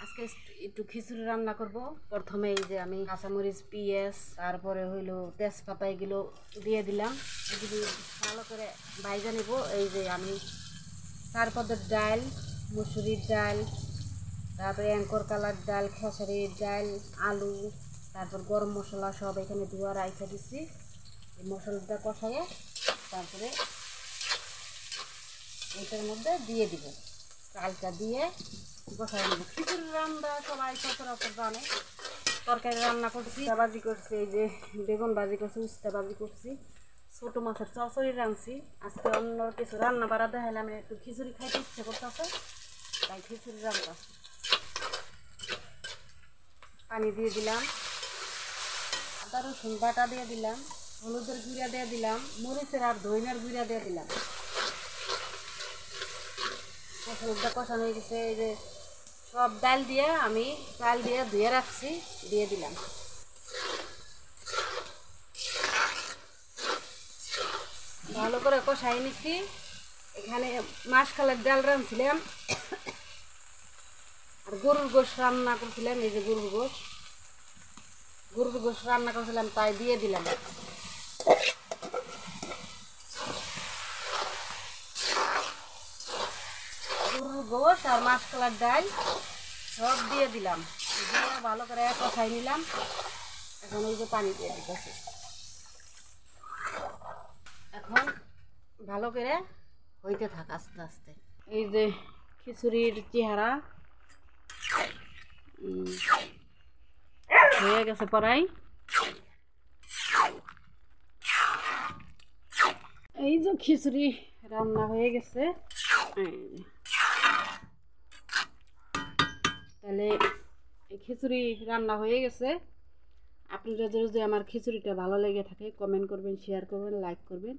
আজকে একটু খিচুড়ি রান্না করব। প্রথমে এই যে আমি কাঁচামরিচ, পেঁয়াজ, তারপরে হইলো তেজপাতা এগুলো দিয়ে দিলাম। এগুলো ভালো করে ভাজা নেব। এই যে আমি 4 পদের ডাল, মুসুরির ডাল, তারপরে অ্যাঙ্কর কালার ডাল, খেসারির ডাল, আলু, তারপর গরম মশলা সব এখানে ধোয়া রাইখা দিছি। এই মশলাটা কষাইয়ে তারপরে এটার মধ্যে দিয়ে দিব। চালটা দিয়ে বসাই নেব। খিচুড়ি রান্না সবাই সচরাচর জানে। তরকারি রান্না করছি, ভাজি করছি, এই যে বেগুন ভাজি করছি, উস্তা ভাজি করছি, ছোটো মাছের চচ্চড়ি রাঁধছি। আজকে অন্য কিছু রান্না বাড়া দেখাইলে আমি একটু খিচুড়ি খাইতে ইচ্ছে করতেছে, তাই খিচুড়ি রান্না। পানি দিয়ে দিলাম, আদা রসুন বাটা দিয়ে দিলাম, হলুদের গুঁড়া দিয়ে দিলাম, মরিচের আর ধনিয়ার গুঁড়া দিয়ে দিলাম। মশলাটা কষানো হয়ে গেছে। এই যে সব ডাল দিয়ে আমি চাল দিয়ে ধুয়ে রাখছি, দিয়ে দিলাম। ভালো করে কষাই নিচ্ছি। এখানে মাসকালের ডাল রাঁধছিলাম আর গরুর গোশ রান্না করছিলাম। এই যে গরুর গোশ রান্না করছিলাম, তাই দিয়ে দিলাম। গরুর গোশ আর মাসকালের ডাল সব দিয়ে দিলাম, দিয়ে ভালো করে কষাই নিলাম। এখন এই যে পানি দিয়ে দিতেছি। এখন ভালো করে হইতে থাক আস্তে আস্তে। এই যে খিচুড়ির চেহারা হয়ে গেছে প্রায়। এই যে খিচুড়ি রান্না হয়ে গেছে। তাহলে এই খিচুড়ি রান্না হয়ে গেছে। আপনারা যদি আমার খিচুড়িটা ভালো লেগে থাকে কমেন্ট করবেন, শেয়ার করবেন, লাইক করবেন।